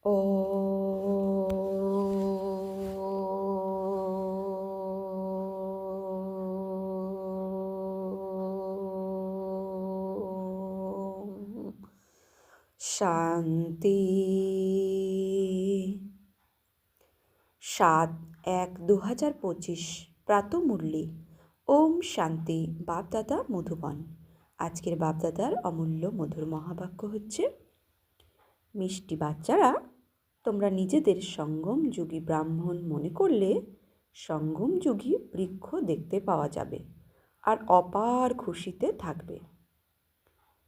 ও শান্তি। 7/1/2025 প্রাতঃমূল্যে ওম শান্তি। বাপদাদা মধুবন। আজকের বাপদাদার অমূল্য মধুর মহাবাক্য হচ্ছে, মিষ্টি বাচ্চারা, তোমরা নিজেদের সঙ্গমযুগী ব্রাহ্মণ মনে করলে সঙ্গমযুগী বৃক্ষ দেখতে পাওয়া যাবে আর অপার খুশিতে থাকবে।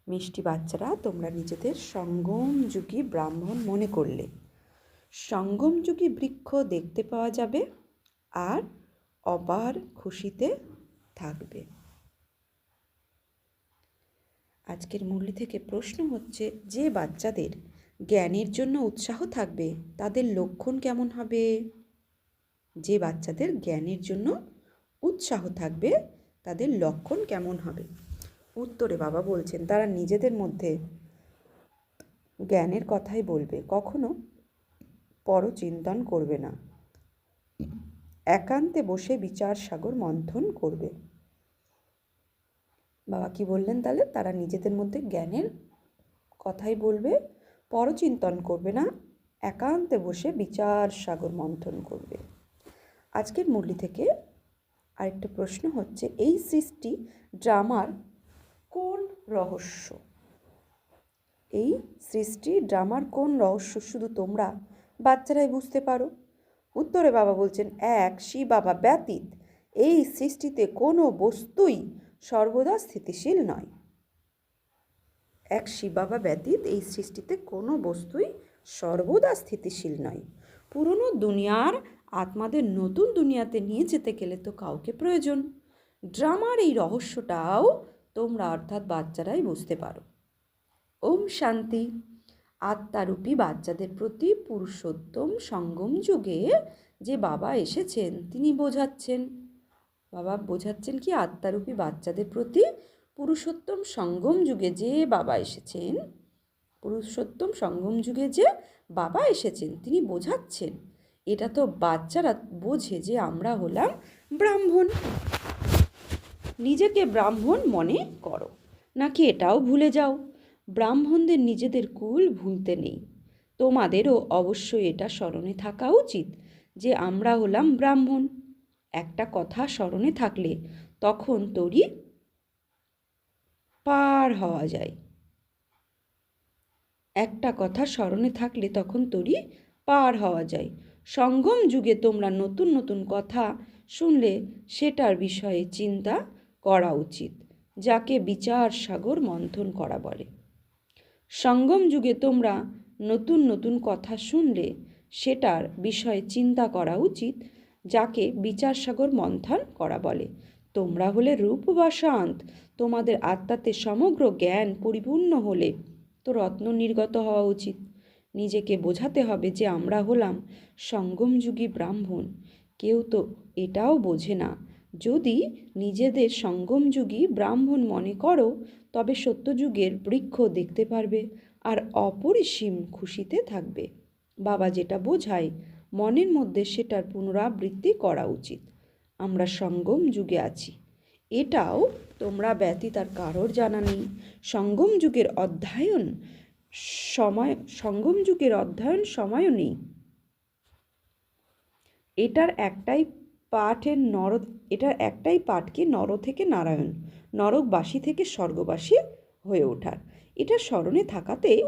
মিষ্টি বাচ্চারা, তোমরা নিজেদের সঙ্গমযুগী ব্রাহ্মণ মনে করলে সঙ্গমযুগী বৃক্ষ দেখতে পাওয়া যাবে আর অপার খুশিতে থাকবে। আজকের মুরলি থেকে প্রশ্ন হচ্ছে, যে বাচ্চাদের জ্ঞানের জন্য উৎসাহ থাকবে তাদের লক্ষণ কেমন হবে? যে বাচ্চাদের জ্ঞানের জন্য উৎসাহ থাকবে তাদের লক্ষণ কেমন হবে? উত্তরে বাবা বলছেন, তারা নিজেদের মধ্যে জ্ঞানের কথাই বলবে, কখনো পরচিন্তন করবে না, একান্তে বসে বিচার সাগর মন্থন করবে। বাবা কি বললেন তাহলে? তারা নিজেদের মধ্যে জ্ঞানের কথাই বলবে, পরচিন্তন করবে না, একান্তে বসে বিচার সাগর মন্থন করবে। আজকের মুরলি থেকে আরেকটা প্রশ্ন হচ্ছে, এই সৃষ্টি ড্রামার কোন রহস্য? এই সৃষ্টি ড্রামার কোন রহস্য শুধু তোমরা বাচ্চারাই বুঝতে পারো? উত্তরে বাবা বলছেন, এক শিব বাবা ব্যতীত এই সৃষ্টিতে কোনো বস্তুই সর্বদা স্থিতিশীল নয়। এক শিব বাবা ব্যতীত এই সৃষ্টিতে কোনো বস্তুই সর্বদা স্থিতিশীল নয়। পুরনো দুনিয়ার আত্মাদের নতুন দুনিয়াতে নিয়ে যেতে গেলে তো কাউকে প্রয়োজন। ড্রামার এই রহস্যটাও তোমরা অর্থাৎ বাচ্চারাই বুঝতে পারো। ওম শান্তি। আত্মারূপী বাচ্চাদের প্রতি পুরুষোত্তম সঙ্গম যুগে যে বাবা এসেছেন তিনি বোঝাচ্ছেন। বাবা বোঝাচ্ছেন কি? আত্মারূপী বাচ্চাদের প্রতি পুরুষোত্তম সঙ্গম যুগে যে বাবা এসেছেন, পুরুষোত্তম সঙ্গম যুগে যে বাবা এসেছেন তিনি বোঝাচ্ছেন। এটা তো বাচ্চারা বোঝে যে আমরা হলাম ব্রাহ্মণ। নিজেকে ব্রাহ্মণ মনে করো, নাকি এটাও ভুলে যাও? ব্রাহ্মণদের নিজেদের কুল ভুলতে নেই। তোমাদেরও অবশ্যই এটা স্মরণে থাকা উচিত যে আমরা হলাম ব্রাহ্মণ। একটা কথা স্মরণে থাকলে তখন তরি পার হওয়া যায়। একটা কথা স্মরণে থাকলে তখন তরি পার হওয়া যায়। সঙ্গম যুগে তোমরা নতুন নতুন কথা শুনলে সেটার বিষয়ে চিন্তা করা উচিত, যাকে বিচার সাগর মন্থন করা বলে। সঙ্গম যুগে তোমরা নতুন নতুন কথা শুনলে সেটার বিষয়ে চিন্তা করা উচিত, যাকে বিচার সাগর মন্থন করা বলে। তোমরা হলে রূপ বা শান্ত। তোমাদের আত্মাতে সমগ্র জ্ঞান পরিপূর্ণ হলে তো রত্ন নির্গত হওয়া উচিত। নিজেকে বোঝাতে হবে যে আমরা হলাম সঙ্গমযুগী ব্রাহ্মণ। কেউ তো এটাও বোঝে না। যদি নিজেদের সঙ্গমযুগী ব্রাহ্মণ মনে করো তবে সত্যযুগের বৃক্ষ দেখতে পারবে আর অপরিসীম খুশিতে থাকবে। বাবা যেটা বোঝায় মনের মধ্যে সেটার পুনরাবৃত্তি করা উচিত। আমরা সঙ্গম যুগে আছি, এটাও তোমরা ব্যতীত আর কারোর জানা নেই। সঙ্গম যুগের অধ্যয়ন সময়ও নেই। এটার একটাই পাঠ কি নর থেকে নারায়ণ, নরকবাসী থেকে স্বর্গবাসী হয়ে ওঠার। এটা স্মরণে থাকাতেই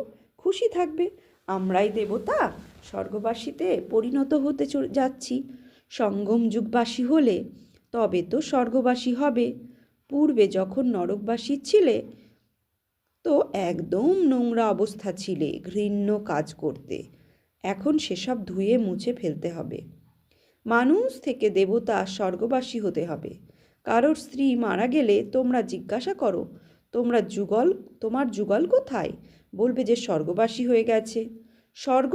খুশি থাকবে। আমরাই দেবতা স্বর্গবাসীতে পরিণত হতে যাচ্ছি। সঙ্গম যুগবাসী হলে তবে তো স্বর্গবাসী হবে। পূর্বে যখন নরকবাসী ছিলে তো একদম নোংরা অবস্থা ছিলে, ঘৃণ্য কাজ করতে। এখন সেসব ধুয়ে মুছে ফেলতে হবে। মানুষ থেকে দেবতা স্বর্গবাসী হতে হবে। কারোর স্ত্রী মারা গেলে তোমরা জিজ্ঞাসা করো, তোমার যুগল কোথায়? বলবে যে স্বর্গবাসী হয়ে গেছে। স্বর্গ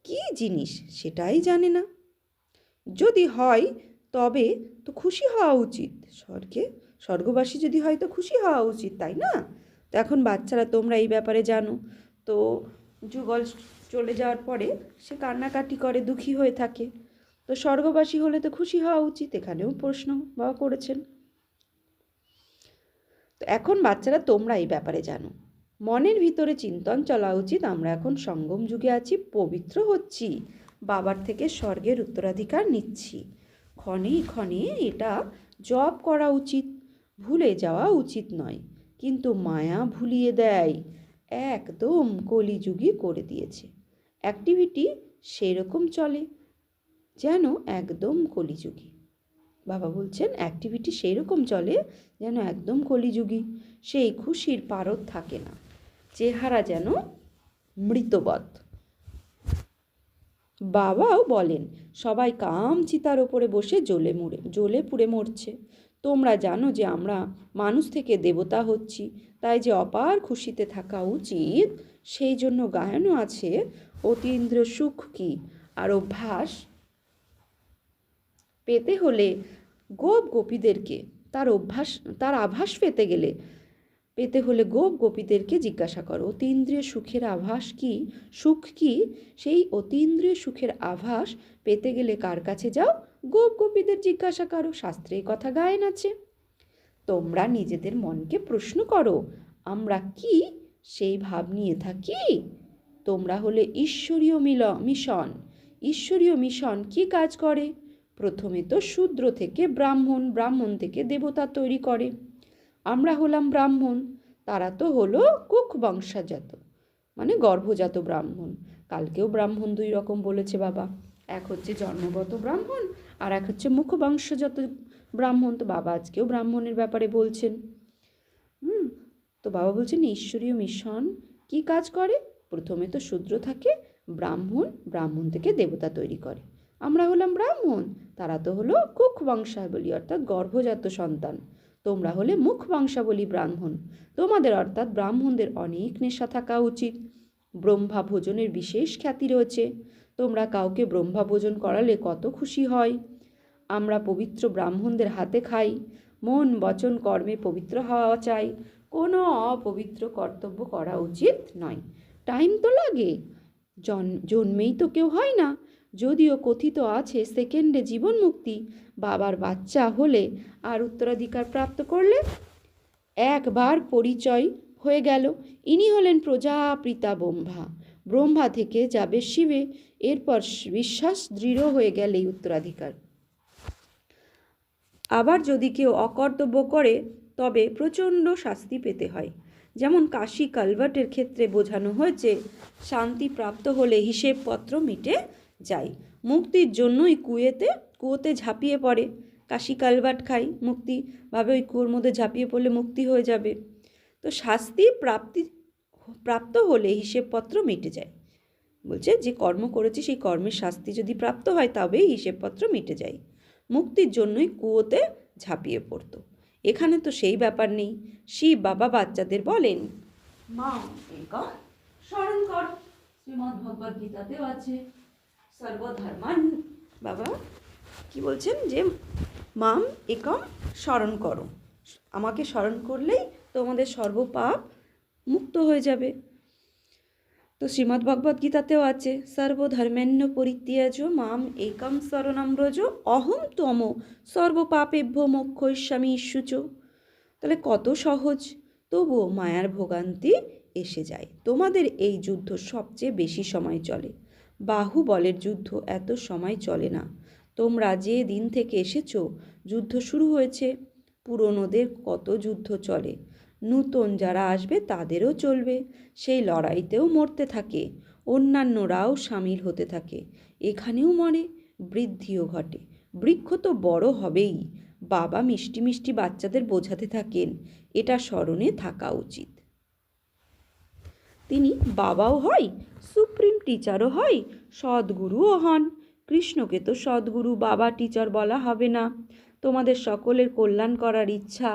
কী জিনিস সেটাই জানে না। যদি হয় তবে তো খুশি হওয়া উচিত। স্বর্গবাসী যদি হয় তো খুশি হওয়া উচিত, তাই না? তো এখন বাচ্চারা তোমরা এই ব্যাপারে জানো। তো যুগল চলে যাওয়ার পরে সে কান্নাকাটি করে, দুঃখী হয়ে থাকে। তো স্বর্গবাসী হলে তো খুশি হওয়া উচিত, এখানেও প্রশ্ন বাবা করেছেন। তো এখন বাচ্চারা তোমরা এই ব্যাপারে জানো, মনের ভিতরে চিন্তন চলা উচিত, আমরা এখন সঙ্গম যুগে আছি, পবিত্র হচ্ছি, বাবার থেকে স্বর্গের উত্তরাধিকার নিচ্ছি। ক্ষণে ক্ষণে এটা জপ করা উচিত, ভুলে যাওয়া উচিত নয়। কিন্তু মায়া ভুলিয়ে দেয়, একদম কলিযুগই করে দিয়েছে। অ্যাক্টিভিটি সেরকম চলে যেন একদম কলিযুগী। বাবা বলছেন অ্যাক্টিভিটি সেই রকম চলে যেন একদম কলিযুগী, সেই খুশির পারদ থাকে না, চেহারা যেন মৃতবৎ। বাবাও বলেন সবাই কাম চিতার ওপরে বসে জ্বলে পুড়ে মরছে। তোমরা জানো যে আমরা মানুষ থেকে দেবতা হচ্ছি, তাই যে অপার খুশিতে থাকা উচিত, সেই জন্য গায়ানও আছে অতীন্দ্রিয় সুখ কি আর অভ্যাস পেতে হলে গোপীদেরকে তার আভাস পেতে হলে গোপীদেরকে জিজ্ঞাসা করো অতীন্দ্রিয় সুখের আভাস কি, সুখ কি। সেই অতীন্দ্রিয় সুখের আভাস পেতে গেলে কার কাছে যাও? গোপীদের জিজ্ঞাসা করো, শাস্ত্রে কথা গায়েন আছে। তোমরা নিজেদের মনকে প্রশ্ন করো, আমরা কি সেই ভাব নিয়ে থাকি? তোমরা হলে ঈশ্বরীয় মিশন। ঈশ্বরীয় মিশন কি কাজ করে? প্রথমে তো শূদ্র থেকে ব্রাহ্মণ, ব্রাহ্মণ থেকে দেবতা তৈরি করে। আমরা হলাম ব্রাহ্মণ, তারা তো হলো কুক বংশজাত, মানে গর্ভজাত ব্রাহ্মণ। কালকেও ব্রাহ্মণ দুই রকম বলেছে বাবা, এক হচ্ছে জন্মগত ব্রাহ্মণ আর এক হচ্ছে মুখ বংশজাত ব্রাহ্মণ। তো বাবা আজকেও ব্রাহ্মণের ব্যাপারে বলছেন। তো বাবা বলছেন ঈশ্বরীয় মিশন কি কাজ করে? প্রথমে তো শূদ্র থাকে, ব্রাহ্মণ থেকে দেবতা তৈরি করে। আমরা হলাম ব্রাহ্মণ, তারা তো হলো কুক বংশাবলী অর্থাৎ গর্ভজাত সন্তান। তোমরা হলে মুখ বংশাবলী ব্রাহ্মণ। তোমাদের অর্থাৎ ব্রাহ্মণদের অনেক নেশা থাকা উচিত। ব্রহ্মা ভোজনের বিশেষ খ্যাতি রয়েছে। তোমরা কাউকে ব্রহ্মা ভোজন করালে কত খুশি হয়। আমরা পবিত্র ব্রাহ্মণদের হাতে খাই। মন বচন কর্মে পবিত্র হওয়া চাই, কোনো অপবিত্র কর্তব্য করা উচিত নয়। টাইম তো লাগে, জন্মেই তো কেউ হয় না। যদিও কথিত আছে সেকেন্ডে জীবন মুক্তি, বাবার বাচ্চা হলে আর উত্তরাধিকার প্রাপ্ত করলে একবার পরিচয় হয়ে গেল। ইনি হলেন প্রজাপিতা ব্রহ্মা থেকে যাবে শিবে, এরপর বিশ্বাস দৃঢ় হয়ে গেলেই উত্তরাধিকার। আবার যদি কেউ অকর্তব্য করে তবে প্রচণ্ড শাস্তি পেতে হয়। যেমন কাশী কালভার্টের ক্ষেত্রে বোঝানো হয়েছে, শান্তি প্রাপ্ত হলে হিসেবপত্র মিটে যায়। মুক্তির জন্যই কুয়োতে ঝাঁপিয়ে পড়ে। কাশী কালভার্ট খাই, মুক্তি ভাবে ওই কুয়োর মধ্যে ঝাঁপিয়ে পড়লে মুক্তি হয়ে যাবে। তো শাস্তি প্রাপ্ত হলে হিসেবপত্র মিটে যায়। বলছে যে কর্ম করেছে সেই কর্মের শাস্তি যদি প্রাপ্ত হয় তবেই হিসেবপত্র মিটে যায়। মুক্তির জন্যই কুয়োতে ঝাঁপিয়ে পড়তো। এখানে তো সেই ব্যাপার নেই। শিব বাবা বাচ্চাদের বলেন মাম একম স্মরণ কর। শ্রীমদ্ ভগবদ গীতাতেও আছে সর্বধর্মান। বাবা কি বলছেন যে মাম একম স্মরণ করো, আমাকে স্মরণ করলেই তোমাদের সর্বপাপ মুক্ত হয়ে যাবে। তো শ্রীমদ্ ভগবদ গীতাতেও আছে সর্বধর্মেণ্য পরিত্যাজ মাম একম শরণম ব্রজ অহম তম সর্বপাপেভ্য মোক্ষয়িষ্যামি ইষ্যুচ। তাহলে কত সহজ, তবুও মায়ার ভোগান্তি এসে যায়। তোমাদের এই যুদ্ধ সবচেয়ে বেশি সময় চলে, বাহুবলের যুদ্ধ এত সময় চলে না। তোমরা যে দিন থেকে এসেছো যুদ্ধ শুরু হয়েছে। পুরনোদের কত যুদ্ধ চলে, নূতন যারা আসবে তাদেরও চলবে। সেই লড়াইতেও মরতে থাকে, অন্যান্যরাও সামিল হতে থাকে। এখানেও মরে, বৃদ্ধিও ঘটে। বৃক্ষ তো বড় হবেই। বাবা মিষ্টি মিষ্টি বাচ্চাদের বোঝাতে থাকেন, এটা স্মরণে থাকা উচিত। তিনি বাবাও হয়, সুপ্রিম টিচারও হয়, সদ্গুরুও হন। কৃষ্ণকে তো সদ্গুরু বাবা টিচার বলা হবে না। তোমাদের সকলের কল্যাণ করার ইচ্ছা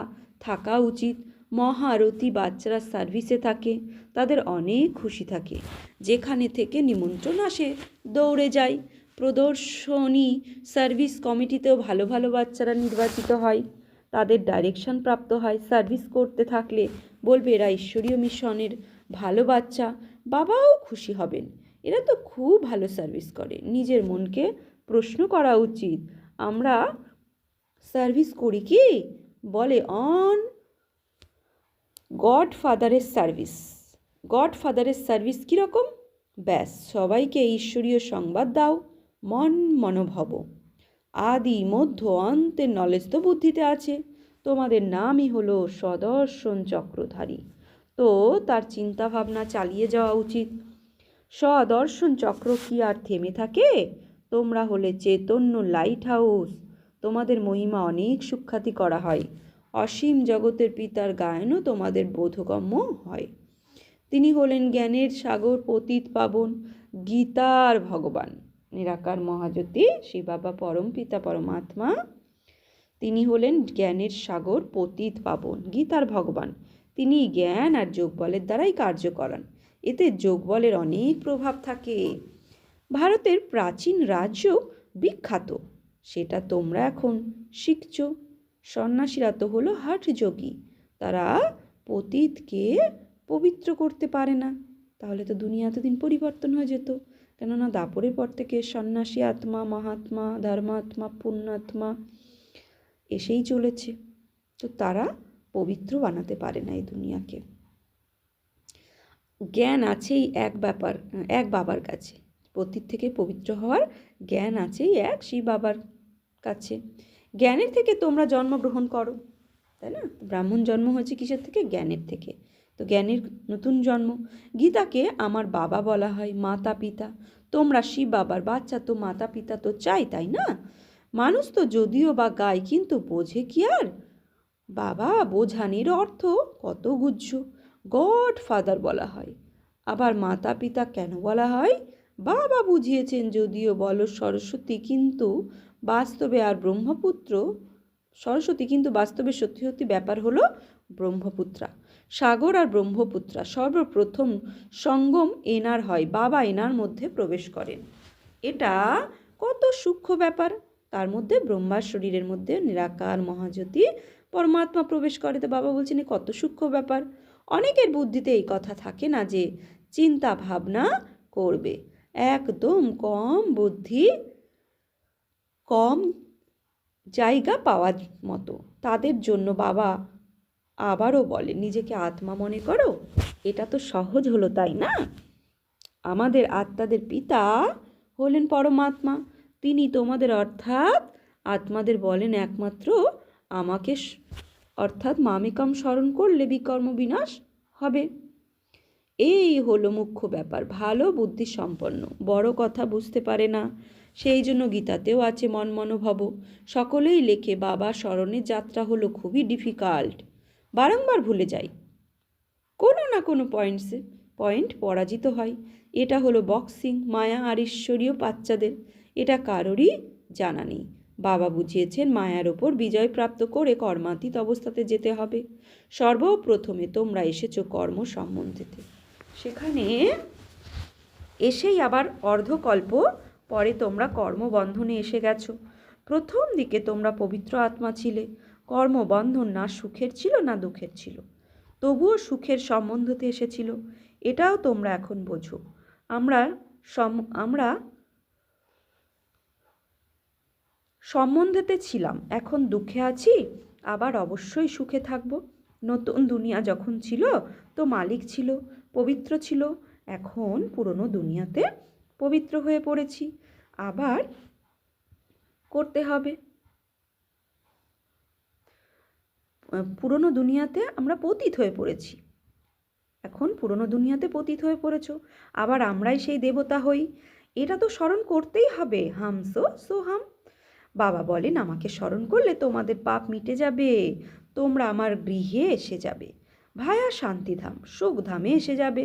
থাকা উচিত। মহারথী বাচ্চারা সার্ভিসে থাকে, তাদের অনেক খুশি থাকে। যেখানে থেকে নিমন্ত্রণ আসে দৌড়ে যায়। প্রদর্শনী সার্ভিস কমিটিতেও ভালো ভালো বাচ্চারা নির্বাচিত হয়, তাদের ডাইরেকশন প্রাপ্ত হয়। সার্ভিস করতে থাকলে বলবে এরা ঈশ্বরীয় মিশনের ভালো বাচ্চা, বাবাও খুশি হবেন। এরা তো খুব ভালো সার্ভিস করে। নিজের মনকে প্রশ্ন করা উচিত, আমরা সার্ভিস করি কি? বলে অন গডফাদারের সার্ভিস। গডফাদারের সার্ভিস কীরকম? ব্যাস, সবাইকে ঈশ্বরীয় সংবাদ দাও, মনোভব। আদি মধ্য অন্তের নলেজ তো বুদ্ধিতে আছে। তোমাদের নামই হলো সদর্শন চক্রধারী, তো তার চিন্তাভাবনা চালিয়ে যাওয়া উচিত। সদর্শন চক্র কি আর থেমে থাকে? তোমরা হলে চৈতন্য লাইট হাউস, তোমাদের মহিমা অনেক সুখ্যাতি করা হয়। অসীম জগতের পিতার গায়নও তোমাদের বোধগম্য হয়। তিনি হলেন জ্ঞানের সাগর, পতিত পাবন, গীতার ভগবান, নিরাকার মহাজ্যোতি শ্রী বাবা পরম পিতা পরমাত্মা। তিনি হলেন জ্ঞানের সাগর, পতিত পাবন, গীতার ভগবান। তিনি জ্ঞান আর যোগবলের দ্বারাই কার্য করান। এতে যোগবলের অনেক প্রভাব থাকে। ভারতের প্রাচীন রাজ্য বিখ্যাত, সেটা তোমরা এখন শিখছ। সন্ন্যাসীরা তো হলো হঠযোগী, তারা পতিতকে পবিত্র করতে পারে না। তাহলে তো দুনিয়া এতদিন পরিবর্তন হয়ে যেত, কেননা দাপরের পর থেকে সন্ন্যাসী আত্মা, মহাত্মা, ধর্মাত্মা, পুণ্যাত্মা এসেই চলেছে। তো তারা পবিত্র বানাতে পারে না এই দুনিয়াকে। জ্ঞান আছেই এক বাবার কাছে, পতিত থেকে পবিত্র হওয়ার জ্ঞান আছেই এক শিব বাবার কাছে। জ্ঞানের থেকে তোমরা জন্মগ্রহণ করো, তাই না? ব্রাহ্মণ জন্ম হয়েছে কিসের থেকে? জ্ঞানের থেকে। তো জ্ঞানের নতুন জন্ম। গীতাকে আমার বাবা বলা হয়, মাতা পিতা। তোমরা শিব বাবার বাচ্চা, তো মাতা পিতা তো চাই, তাই না? মানুষ তো যদিও বা গায়, কিন্তু বোঝে কি আর? বাবা বোঝানির অর্থ কত গুহ্য। গড ফাদার বলা হয়। আবার মাতা পিতা কেন বলা হয়? বাবা বুঝিয়েছেন যদিও বলো সরস্বতী, কিন্তু বাস্তবে আর ব্রহ্মপুত্র। সরস্বতী, কিন্তু বাস্তবে সত্যি সত্যি ব্যাপার হলো ব্রহ্মপুত্রা। সাগর আর ব্রহ্মপুত্রা সর্বপ্রথম সঙ্গম এনার হয়, বাবা এনার মধ্যে প্রবেশ করেন। এটা কত সূক্ষ্ম ব্যাপার। তার মধ্যে ব্রহ্মার শরীরের মধ্যে নিরাকার মহাজ্যোতি পরমাত্মা প্রবেশ করে। তো বাবা বলছেন কত সূক্ষ্ম ব্যাপার। অনেকের বুদ্ধিতে এই কথা থাকে না যে চিন্তা ভাবনা করবে। একদম কম বুদ্ধি, কম জায়গা পাওয়ার মতো তাদের জন্য বাবা আবারও বলে নিজেকে আত্মা মনে করো। এটা তো সহজ হলো, তাই না? আমাদের আত্মাদের পিতা হলেন পরমাত্মা। তিনি তোমাদের অর্থাৎ আত্মাদের বলেন একমাত্র আমাকে, অর্থাৎ মামেকম স্মরণ করলে বিকর্ম বিনাশ হবে। এই হলো মুখ্য ব্যাপার। ভালো বুদ্ধি সম্পন্ন, বড় কথা বুঝতে পারে না। সেই জন্য গীতাতেও আছে মনোভব। সকলেই লেখে বাবা স্মরণের যাত্রা হলো খুবই ডিফিকাল্ট, বারংবার ভুলে যাই, কোনো না কোনো পয়েন্ট পরাজিত হয়। এটা হলো বক্সিং, মায়া আর ঈশ্বরীয় বাচ্চাদের। এটা কারোরই জানা নেই। বাবা বুঝিয়েছেন মায়ার ওপর বিজয় প্রাপ্ত করে কর্মাতীত অবস্থাতে যেতে হবে। সর্বপ্রথমে তোমরা এসেছো কর্ম সম্বন্ধেতে, সেখানে এসেই আবার অর্ধকল্প পরে তোমরা কর্মবন্ধনে এসে গেছো। প্রথম দিকে তোমরা পবিত্র আত্মা ছিলে। কর্মবন্ধন না সুখের ছিল না দুঃখের ছিল, তবুও সুখের সম্বন্ধতে এসেছিল। এটাও তোমরা এখন বোঝো। আমরা সম্বন্ধেতে ছিলাম, এখন দুঃখে আছি, আবার অবশ্যই সুখে থাকব। নতুন দুনিয়া যখন ছিল তো মালিক ছিল, পবিত্র ছিল। এখন পুরনো দুনিয়াতে পবিত্র হয়ে পড়েছি, আবার করতে হবে। পুরনো দুনিয়াতে আমরা পতিত হয়ে পড়েছি, এখন পুরনো দুনিয়াতে পতিত হয়ে পড়েছ, আবার আমরাই সেই দেবতা হই। এটা তো স্মরণ করতেই হবে। হামসো সোহাম। বাবা বলেন আমাকে স্মরণ করলে তোমাদের পাপ মিটে যাবে, তোমরা আমার গৃহে এসে যাবে, ভায়া শান্তিধাম সুখধামে এসে যাবে।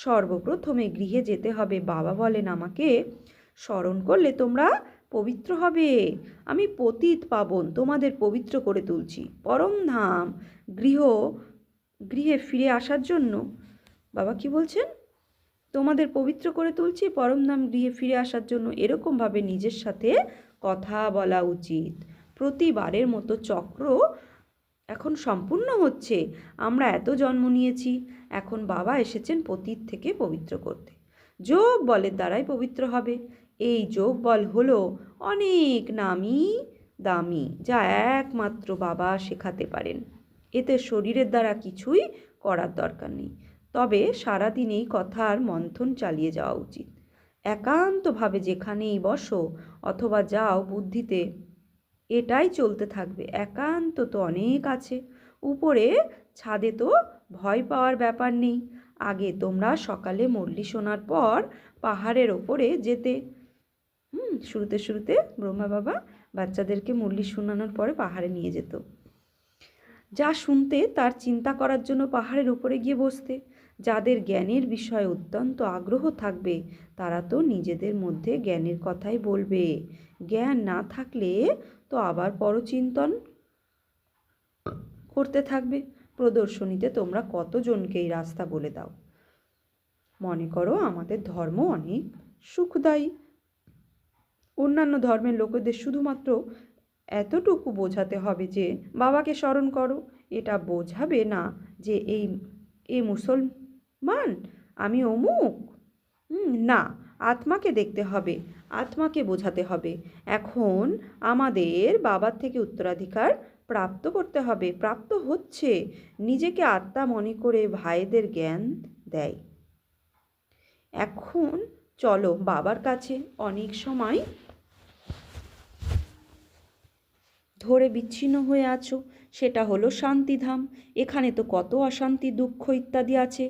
সর্বপ্রথমে গৃহে যেতে হবে। বাবা বলেন আমাকে স্মরণ করলে তোমরা পবিত্র হবে। আমি পতিত পাবন তোমাদের পবিত্র করে তুলছি। পরমধাম গৃহে ফিরে আসার জন্য বাবা কি বলছেন? তোমাদের পবিত্র করে তুলছি পরমধাম গৃহে ফিরে আসার জন্য। এরকমভাবে নিজের সাথে কথা বলা উচিত। প্রতিবারের মতো চক্র এখন সম্পূর্ণ হচ্ছে। আমরা এত জন্ম নিয়েছি, এখন বাবা এসেছেন পতিত থেকে পবিত্র করতে। যোগ বলের দ্বারাই পবিত্র হবে। এই যোগ বল হলো অনেক নামি দামি, যা একমাত্র বাবা শেখাতে পারেন। এতে শরীরের দ্বারা কিছুই করার দরকার নেই, তবে সারাদিন এই কথার মন্থন চালিয়ে যাওয়া উচিত। একান্তভাবে যেখানেই বসো অথবা যাও, বুদ্ধিতে এটাই চলতে থাকবে। একান্ত তো অনেক আছে, উপরে ছাদে তো ভয় পাওয়ার ব্যাপার নেই। আগে তোমরা সকালে মুরলি শোনার পর পাহাড়ের ওপরে যেতে। শুরুতে শুরুতে ব্রহ্মা বাবা বাচ্চাদেরকে মুরলি শোনানোর পরে পাহাড়ে নিয়ে যেত। যা শুনতে তার চিন্তা করার জন্য পাহাড়ের উপরে গিয়ে বসতে। যাদের জ্ঞানের বিষয়ে অত্যন্ত আগ্রহ থাকবে তারা তো নিজেদের মধ্যে জ্ঞানের কথাই বলবে। জ্ঞান না থাকলে তো আবার পরচিন্তন করতে থাকবে। প্রদর্শনীতে তোমরা কতজনকে এই রাস্তা বলে দাও। মনে করো আমাদের ধর্ম অনেক সুখদায়ী। অন্যান্য ধর্মের লোকেদের শুধুমাত্র এতটুকু বোঝাতে হবে যে বাবাকে স্মরণ করো। এটা বোঝাবে না যে এই মুসলমান, আমি অমুক। না, আত্মাকে দেখতে হবে, আত্মাকে বোঝাতে হবে। এখন আমাদের বাবার থেকে উত্তরাধিকার প্রাপ্ত করতে হবে, প্রাপ্ত হচ্ছে। নিজেকে আত্মা মনে করে ভাইদের জ্ঞান দেয়। এখন চলো বাবার কাছে। অনেক সময় ধরে বিচ্ছিন্ন হয়ে আছো, সেটা হলো শান্তিধাম। এখানে তো কত অশান্তি, দুঃখ ইত্যাদি আছে।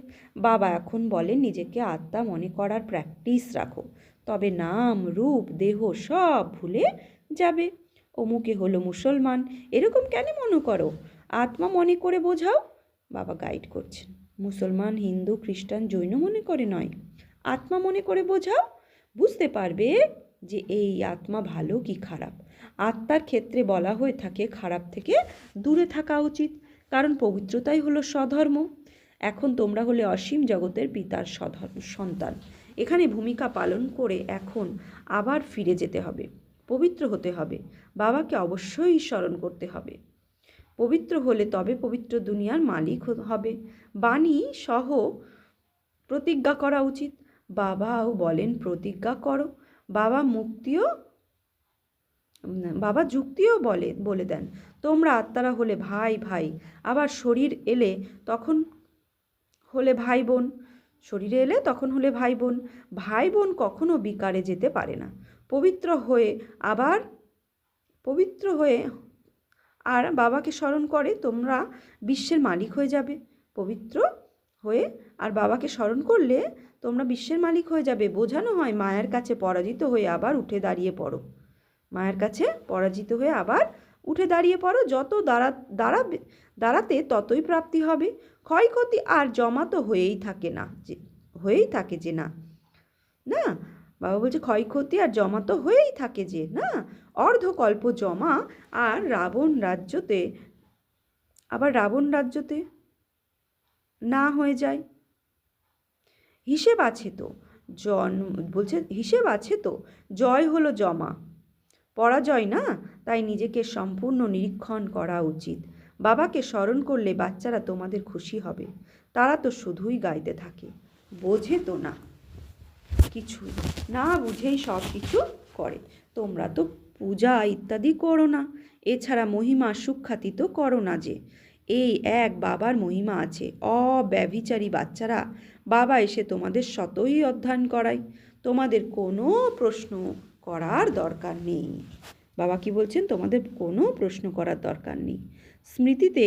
বাবা এখন বলেন নিজেকে আত্মা মনে করার প্র্যাকটিস রাখো, তবে নাম রূপ দেহ সব ভুলে যাবে। অমুকে হলো মুসলমান, এরকম কেন মনে করো? আত্মা মনে করে বোঝাও। বাবা গাইড করছেন। মুসলমান, হিন্দু, খ্রিস্টান, জৈন মনে করে নয়, আত্মা মনে করে বোঝাও। বুঝতে পারবে যে এই আত্মা ভালো কি খারাপ। আত্মার ক্ষেত্রে বলা হয়ে থাকে খারাপ থেকে দূরে থাকা উচিত, কারণ পবিত্রতাই হলো স্বধর্ম। এখন তোমরা হলে অসীম জগতের পিতার সন্তান। এখানে ভূমিকা পালন করে এখন আবার ফিরে যেতে হবে, পবিত্র হতে হবে। বাবাকে অবশ্যই স্মরণ করতে হবে। পবিত্র হলে তবে পবিত্র দুনিয়ার মালিক হবে। বাণী সহ প্রতিজ্ঞা করা উচিত। বাবাও বলেন প্রতিজ্ঞা করো। বাবা যুক্তিও বলে দেন, তোমরা আত্মারা হলে ভাই ভাই, আবার শরীর এলে তখন হলে ভাই বোন। শরীরে এলে তখন হলে ভাই বোন। ভাই বোন কখনো বিকারে যেতে পারে না। পবিত্র হয়ে আর বাবাকে স্মরণ করে তোমরা বিশ্বের মালিক হয়ে যাবে। পবিত্র হয়ে আর বাবাকে স্মরণ করলে তোমরা বিশ্বের মালিক হয়ে যাবে। বোঝানো হয় মায়ের কাছে পরাজিত হয়ে আবার উঠে দাঁড়িয়ে পড়ো। মায়ের কাছে পরাজিত হয়ে আবার উঠে দাঁড়িয়ে পড়ো। যত দাঁড়াতে ততই প্রাপ্তি হবে। ক্ষয়ক্ষতি আর জমা তো হয়েই থাকে যে না। বাবা বলছে ক্ষয়ক্ষতি আর জমা তো হয়েই থাকে যে না। অর্ধকল্প জমা আর রাবণ রাজ্যতে না হয়ে যায়। হিসেব আছে তো জয় হলো জমা, পরাজয় না। তাই নিজেকে সম্পূর্ণ নিরীক্ষণ করা উচিত। বাবাকে স্মরণ করলে বাচ্চারা তোমাদের খুশি হবে। তারা তো শুধুই গাইতে থাকে, বোঝে তো না কিছুই, না বুঝেই সব কিছু করে। তোমরা তো পূজা ইত্যাদি করো না, এছাড়া মহিমা সুখ্যাতি তো করো না যে। এই এক বাবার মহিমা আছে। অব্যভিচারী বাচ্চারা, বাবা এসে তোমাদের শতই অধ্যয়ন করায়। তোমাদের কোনো প্রশ্ন করার দরকার নেই। বাবা কি বলছেন? তোমাদের কোনো প্রশ্ন করার দরকার নেই। স্মৃতিতে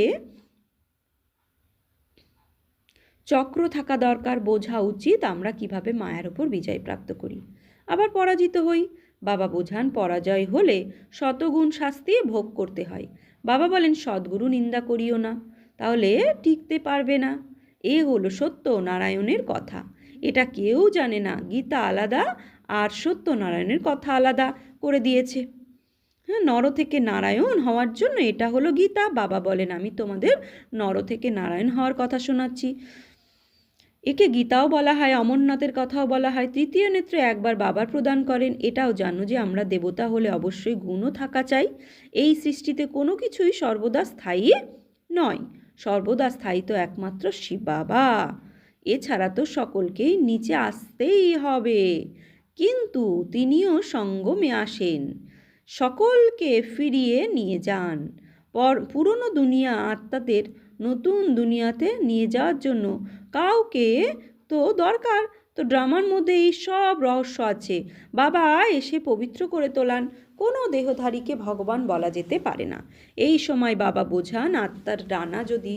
চক্র থাকা দরকার। বোঝা উচিত আমরা কিভাবে মায়ের ওপর বিজয় প্রাপ্ত করি, আবার পরাজিত হই। বাবা বোঝান পরাজয় হলে শতগুণ শাস্তি ভোগ করতে হয়। বাবা বলেন সদ্গুরু নিন্দা করিও না, তাহলে টিকতে পারবে না। এ হলো সত্যনারায়ণের কথা। এটা কেউ জানে না। গীতা আলাদা আর সত্যনারায়ণের কথা আলাদা করে দিয়েছে। নর থেকে নারায়ণ হওয়ার জন্য এটা হলো গীতা। বাবা বলেন আমি তোমাদের নর থেকে নারায়ণ হওয়ার কথা শোনাচ্ছি। একে গীতাও বলা হয়, অমরনাথের কথাও বলা হয়। তৃতীয় নেত্র একবার বাবার প্রদান করেন। এটাও জানো যে আমরা দেবতা হলে অবশ্যই গুণও থাকা চাই। এই সৃষ্টিতে কোনো কিছুই সর্বদা স্থায়ী নয়। সর্বদা স্থায়ী তো একমাত্র শিব বাবা। এছাড়া তো সকলকেই নিচে আসতেই হবে। কিন্তু তিনিও সঙ্গমে আসেন, সকলকে ফিরিয়ে নিয়ে যান। পুরনো দুনিয়া আত্মাদের নতুন দুনিয়াতে নিয়ে যাওয়ার জন্য কাউকে তো দরকার। তো ড্রামার মধ্যে এই সব রহস্য আছে। বাবা এসে পবিত্র করে তোলান। কোনো দেহধারীকে ভগবান বলা যেতে পারে না। এই সময় বাবা বোঝান, আত্মার ডানা যদি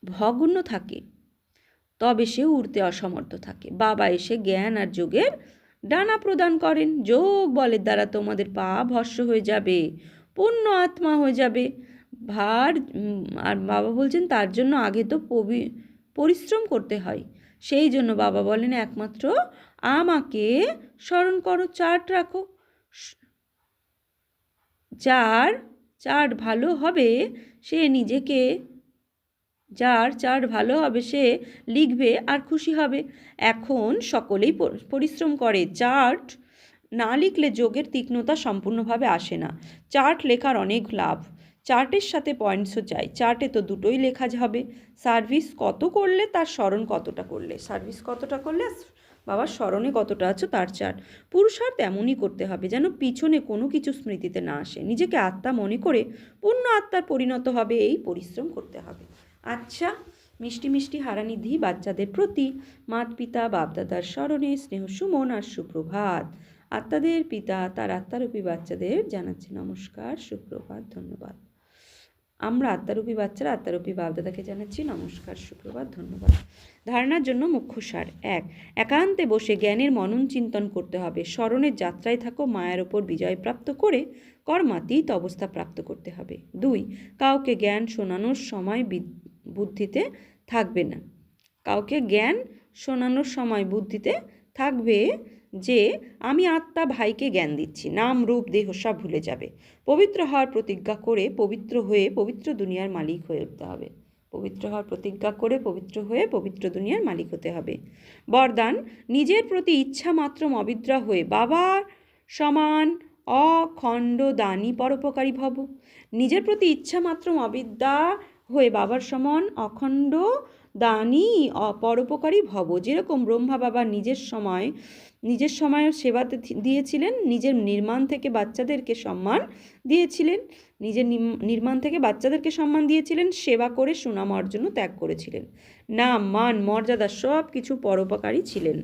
ভগ্ন থাকে তবে সে উড়তে অসমর্থ থাকে। বাবা এসে জ্ঞান আর যোগের ডানা প্রদান করেন। যোগ বলের দ্বারা তোমাদের পা ভস্য হয়ে যাবে, পূর্ণ আত্মা হয়ে যাবে। আর বাবা বলছেন তার জন্য আগে তো পরিশ্রম করতে হয়। সেই জন্য বাবা বলেন একমাত্র আমাকে স্মরণ করো, চার্ট রাখো। যার ভালো হবে সে নিজেকে যার চার্ট ভালো হবে সে লিখবে আর খুশি হবে। এখন সকলেই পরিশ্রম করে। চার্ট না লিখলে যোগের তীক্ষ্ণতা সম্পূর্ণভাবে আসে না। চার্ট লেখার অনেক লাভ। চার্টের সাথে পয়েন্টসও চাই। চার্টে তো দুটোই লেখা হবে। সার্ভিস কত করলে তার স্মরণ কতটা করলে, সার্ভিস কতটা করলে বাবার স্মরণে কতটা আছো তার চার্ট। পুরুষার্থ এমনই করতে হবে যেন পিছনে কোনো কিছু স্মৃতিতে না আসে। নিজেকে আত্মা মনে করে পূর্ণ আত্মার পরিণত হবে, এই পরিশ্রম করতে হবে। আচ্ছা, মিষ্টি মিষ্টি হারানিধি বাচ্চাদের প্রতি মাত পিতা বাপদাদার স্মরণে স্নেহ সুমন আর সুপ্রভাত। আত্মাদের পিতা তার আত্মারূপী বাচ্চাদের জানাচ্ছি নমস্কার, সুপ্রভাত, ধন্যবাদ। আমরা আত্মারূপী বাচ্চারা আত্মারূপী বাপদাদাকে জানাচ্ছি নমস্কার, সুপ্রভাত, ধন্যবাদ। ধারণার জন্য মুখ্য সার: 1. একান্তে বসে জ্ঞানের মনন চিন্তন করতে হবে। স্মরণের যাত্রায় থাকো, মায়ার ওপর বিজয় প্রাপ্ত করে কর্মাতীত অবস্থা প্রাপ্ত করতে হবে। 2. কাউকে জ্ঞান শোনানোর সময় বুদ্ধিতে থাকবে না। কাউকে জ্ঞান শোনানোর সময় বুদ্ধিতে থাকবে যে আমি আত্মা ভাইকে জ্ঞান দিচ্ছি। নাম রূপ দেহ সব ভুলে যাবে। পবিত্র হওয়ার প্রতিজ্ঞা করে পবিত্র হয়ে পবিত্র দুনিয়ার মালিক হয়ে উঠতে হবে। পবিত্র হওয়ার প্রতিজ্ঞা করে পবিত্র হয়ে পবিত্র দুনিয়ার মালিক হতে হবে। বরদান: নিজের প্রতি ইচ্ছা মাত্র অবিদ্রা হয়ে বাবার সমান অখণ্ড দানী পরোপকারী ভব। নিজের প্রতি ইচ্ছা মাত্র অবিদ্যা হয়ে বাবার সমান অখণ্ড দানী পরোপকারী ভব। যেরকম ব্রহ্মা বাবা নিজের সময় সেবাতে দিয়েছিলেন, নিজের নির্মাণ থেকে বাচ্চাদেরকে সম্মান দিয়েছিলেন, সেবা করে সুনাম অর্জন ত্যাগ করেছিলেন। নাম মান মর্যাদা সব কিছু পরোপকারী ছিলেন।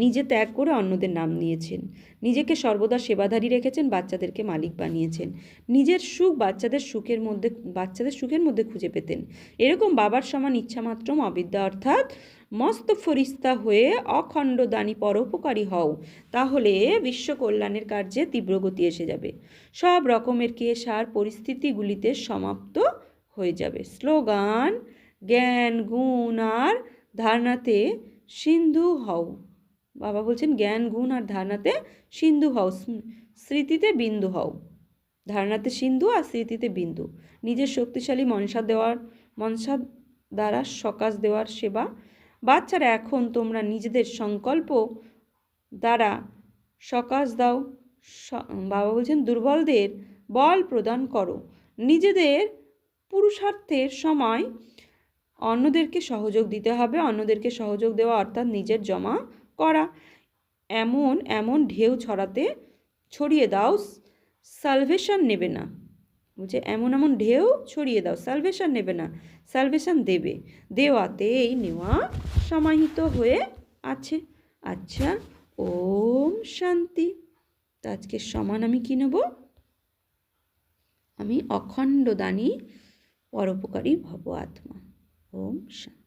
নিজে ত্যাগ করে অন্যদের নাম নিয়েছেন। নিজেকে সর্বদা সেবাধারী রেখেছেন, বাচ্চাদেরকে মালিক বানিয়েছেন। নিজের সুখ বাচ্চাদের সুখের মধ্যে খুঁজে পেতেন। এরকম বাবার সমান ইচ্ছামাত্র অবিদ্যা অর্থাৎ মস্ত ফরিস্তা হয়ে অখণ্ড দানী পরোপকারী হও, তাহলে বিশ্ব কল্যাণের কার্যে তীব্র গতি এসে যাবে। সব রকমের কেশ আর পরিস্থিতিগুলিতে সমাপ্ত হয়ে যাবে। স্লোগান: জ্ঞান গুণ আর ধারণাতে সিন্ধু হও। বাবা বলছেন জ্ঞান গুণ আর ধারণাতে সিন্ধু হও, স্মৃতিতে বিন্দু হও। ধারণাতে সিন্ধু আর স্মৃতিতে বিন্দু। নিজের শক্তিশালী মনসা দ্বারা সকাশ দেওয়ার সেবা। বাচ্চারা এখন তোমরা নিজেদের সংকল্প দ্বারা সকাশ দাও। বাবা বলছেন দুর্বলদের বল প্রদান করো। নিজেদের পুরুষার্থের সময় অন্যদেরকে সহযোগ দিতে হবে। অন্যদেরকে সহযোগ দেওয়া অর্থাৎ নিজের জমা করা। এমন ঢেউ ছড়িয়ে দাও, সালভেশন নেবে না। বলছে এমন ঢেউ ছড়িয়ে দাও, সালভেশন নেবে না, সালভেশন দেবে। দেওয়াতেই নেওয়া সমাহিত হয়ে আছে। আচ্ছা, ওম শান্তি। তো আজকে সমান আমি কি নেব? আমি অখণ্ড দানী পরোপকারী ভব আত্মা। ওম শান্তি।